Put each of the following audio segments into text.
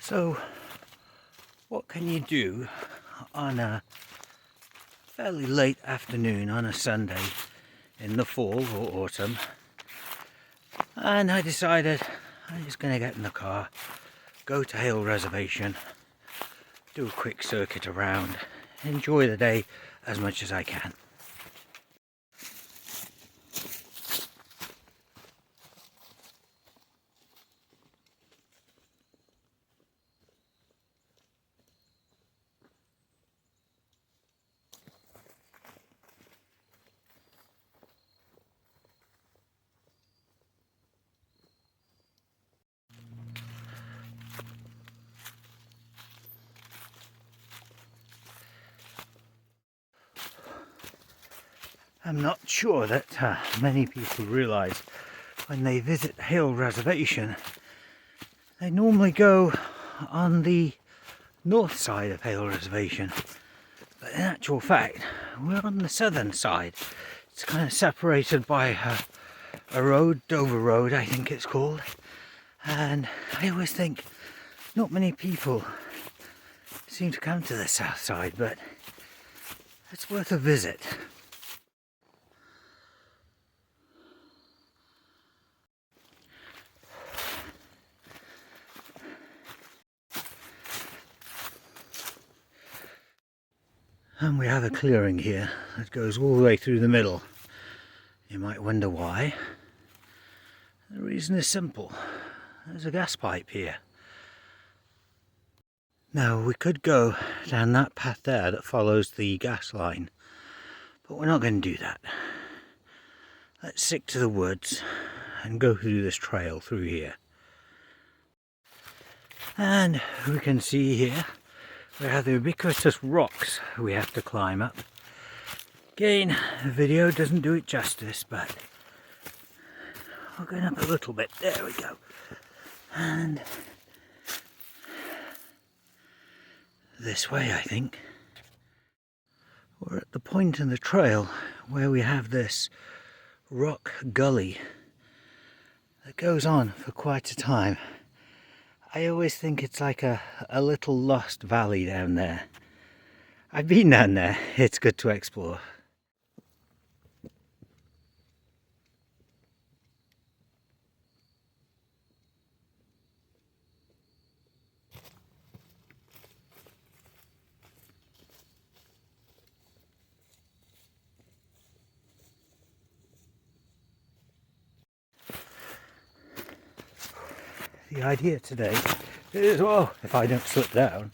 So, what can you do on a fairly late afternoon on a Sunday in the fall or autumn? And I decided I'm just going to get in the car, go to Hale Reservation, do a quick circuit around, enjoy the day as much as I can. I'm not sure that many people realise when they visit Hale Reservation, they normally go on the north side of Hale Reservation, but in actual fact we're on the southern side. It's kind of separated by a road, Dover Road I think it's called, and I always think not many people seem to come to the south side, but it's worth a visit. And we have a clearing here that goes all the way through the middle. You might wonder why. The reason is simple. There's a gas pipe here. Now we could go down that path there that follows the gas line, but we're not going to do that. Let's stick to the woods and go through this trail through here. And we can see here we have the ubiquitous rocks we have to climb up. Again, the video doesn't do it justice, but we're going up a little bit. There we go. And this way, I think. We're at the point in the trail where we have this rock gully that goes on for quite a time. I always think it's like a little lost valley down there. I've been down there, it's good to explore. The idea today is, well, if I don't slip down,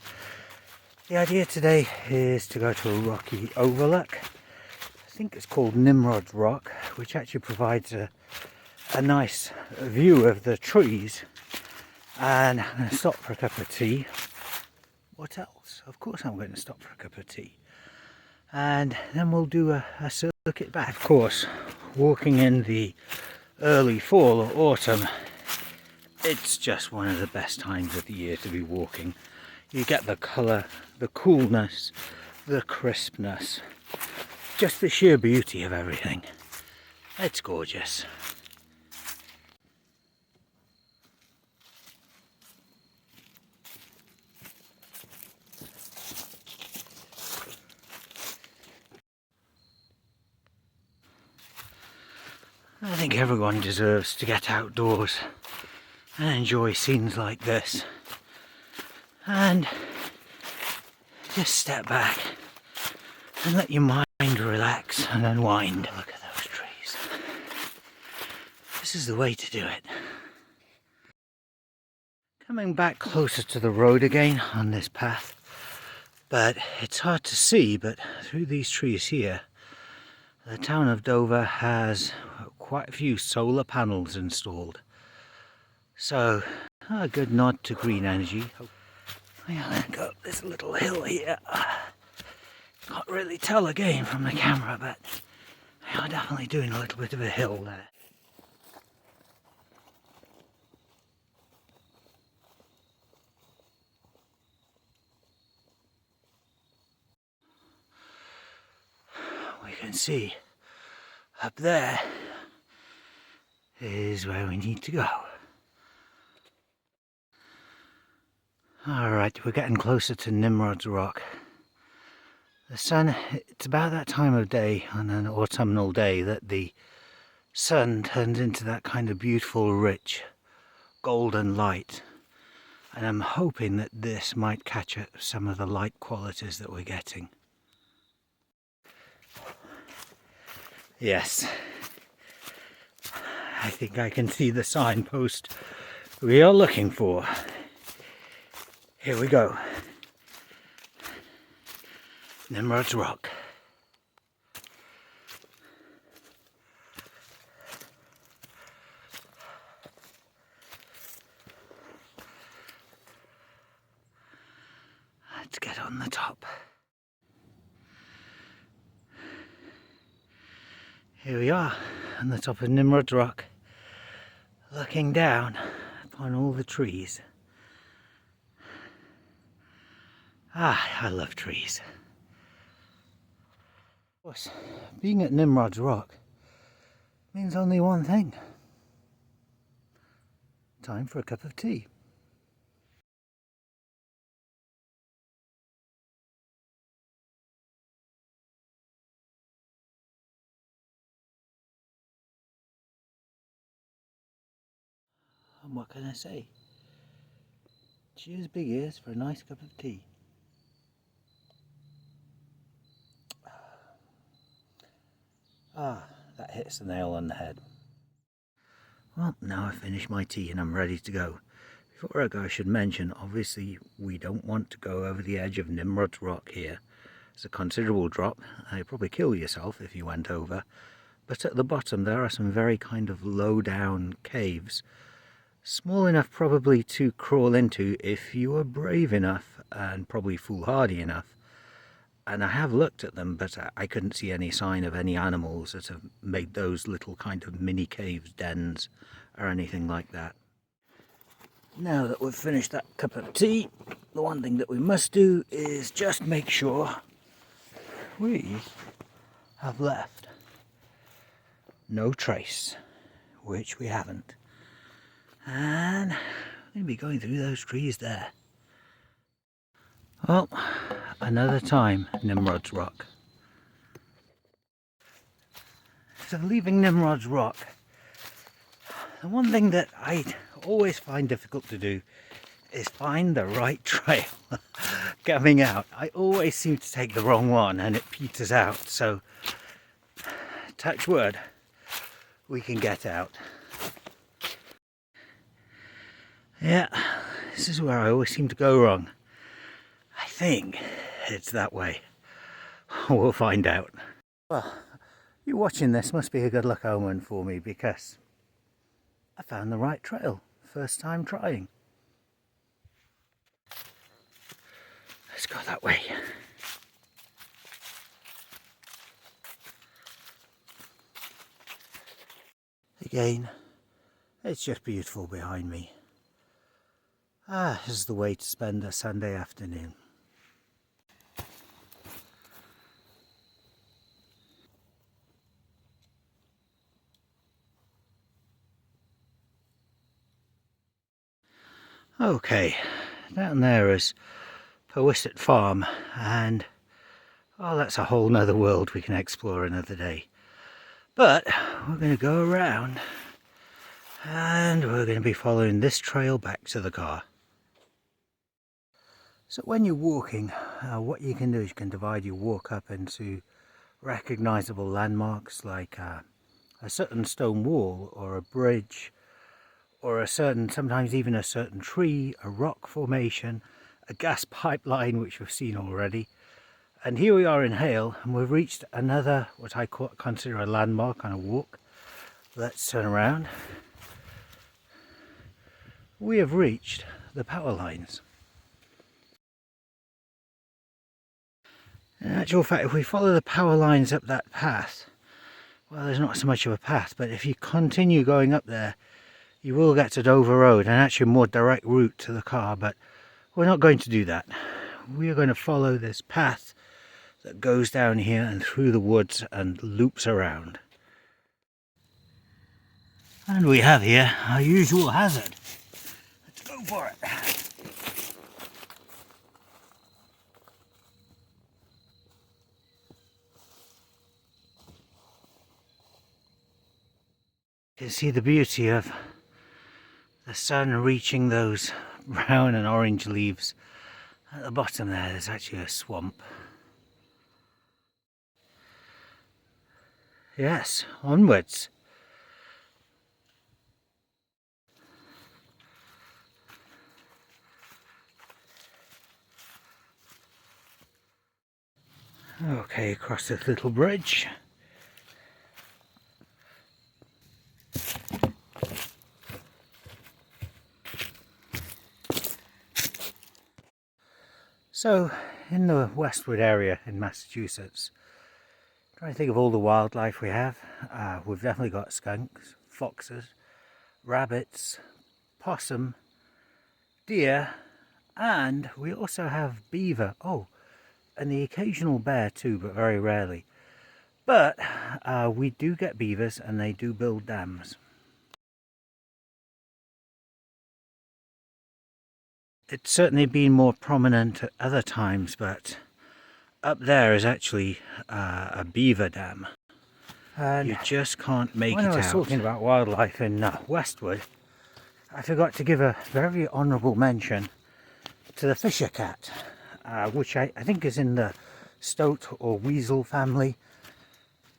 the idea today is to go to a rocky overlook. I think it's called Nimrod's Rock, which actually provides a nice view of the trees. And I'm going to stop for a cup of tea. What else? Of course I'm going to stop for a cup of tea. And then we'll do a circuit back. Of course, walking in the early fall or autumn, it's just one of the best times of the year to be walking. You get the colour, the coolness, the crispness, just the sheer beauty of everything. It's gorgeous. I think everyone deserves to get outdoors and enjoy scenes like this, and just step back and let your mind relax and unwind. Look at those trees. This is the way to do it. Coming back closer to the road again on this path, but it's hard to see, but through these trees here, the town of Dover has quite a few solar panels installed. So, a good nod to green energy. I'm gonna go up this little hill here. Can't really tell again from the camera, but I'm definitely doing a little bit of a hill there. We can see up there is where we need to go. Alright, we're getting closer to Nimrod's Rock. The sun, it's about that time of day, on an autumnal day, that the sun turns into that kind of beautiful, rich, golden light. And I'm hoping that this might catch up some of the light qualities that we're getting. Yes, I think I can see the signpost we are looking for. Here we go. Nimrod's Rock. Let's get on the top. Here we are on the top of Nimrod's Rock, looking down upon all the trees. I love trees. Of course, being at Nimrod's Rock means only one thing. Time for a cup of tea. And what can I say? Cheers, big ears, for a nice cup of tea. That hits the nail on the head. Well, now I've finished my tea and I'm ready to go. Before I go, I should mention, obviously, we don't want to go over the edge of Nimrod's Rock here. It's a considerable drop. You'd probably kill yourself if you went over. But at the bottom, there are some very kind of low-down caves. Small enough probably to crawl into if you were brave enough and probably foolhardy enough. And I have looked at them, but I couldn't see any sign of any animals that have made those little kind of mini caves, dens, or anything like that. Now that we've finished that cup of tea, the one thing that we must do is just make sure we have left no trace, which we haven't. And I'm going to be going through those trees there. Well, another time, Nimrod's Rock. So leaving Nimrod's Rock, the one thing that I always find difficult to do is find the right trail coming out. I always seem to take the wrong one and it peters out, so touch wood, we can get out. Yeah, this is where I always seem to go wrong. I think it's that way. We'll find out. Well, you watching this must be a good luck omen for me because I found the right trail. First time trying. Let's go that way. Again, it's just beautiful behind me. This is the way to spend a Sunday afternoon. Okay, down there is Westwood Farm, and that's a whole nother world we can explore another day. But we're going to go around and we're going to be following this trail back to the car. So when you're walking, what you can do is you can divide your walk up into recognizable landmarks like a certain stone wall or a bridge or a certain, sometimes even a certain tree, a rock formation, a gas pipeline, which we've seen already. And here we are in Hale, and we've reached another, what I consider a landmark on a walk. Let's turn around. We have reached the power lines. In actual fact, if we follow the power lines up that path, well, there's not so much of a path, but if you continue going up there, you will get to Dover Road, and actually a more direct route to the car, but we're not going to do that. We are going to follow this path that goes down here and through the woods and loops around. And we have here our usual hazard. Let's go for it. You can see the beauty of the sun reaching those brown and orange leaves. At the bottom there's actually a swamp. Yes, onwards. Okay, across this little bridge. So, in the Westwood area in Massachusetts, trying to think of all the wildlife we have. We've definitely got skunks, foxes, rabbits, possum, deer, and we also have beaver. Oh, and the occasional bear too, but very rarely. But we do get beavers, and they do build dams. It's certainly been more prominent at other times, but up there is actually a beaver dam. And you just can't make it out. When I was talking about wildlife in Westwood, I forgot to give a very honourable mention to the fisher cat, which I think is in the stoat or weasel family.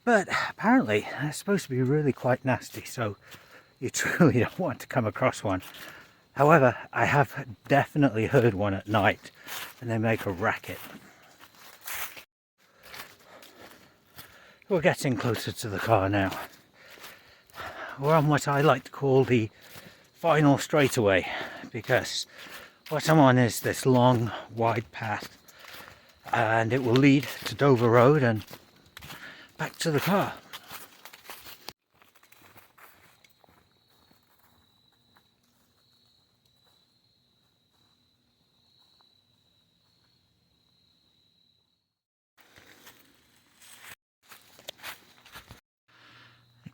But apparently they're supposed to be really quite nasty, so you truly don't want to come across one. However, I have definitely heard one at night, and they make a racket. We're getting closer to the car now. We're on what I like to call the final straightaway, because what I'm on is this long, wide path, and it will lead to Dover Road and back to the car.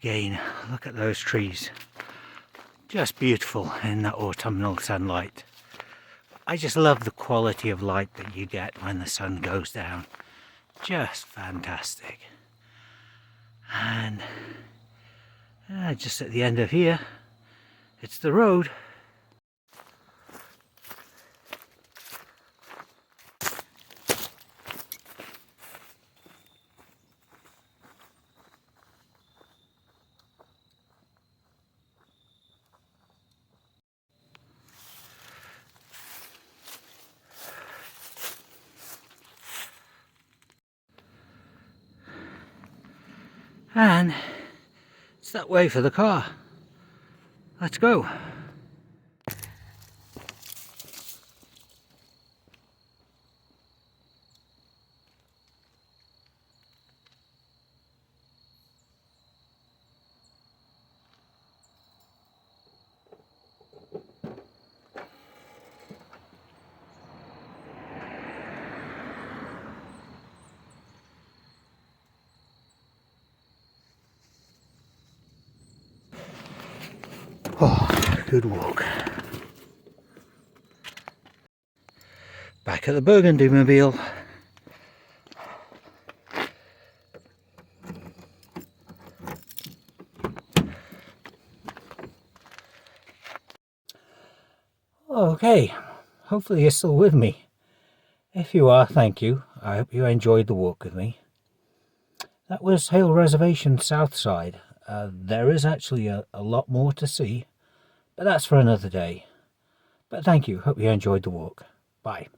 Again, look at those trees. Just beautiful in that autumnal sunlight. I just love the quality of light that you get when the sun goes down. Just fantastic. And just at the end of here, it's the road. And it's that way for the car. Let's go. Oh, good walk. Back at the Burgundy Mobile. Okay, hopefully you're still with me. If you are, thank you. I hope you enjoyed the walk with me. That was Hale Reservation Southside. There is actually a lot more to see, but that's for another day. But thank you. Hope you enjoyed the walk. Bye.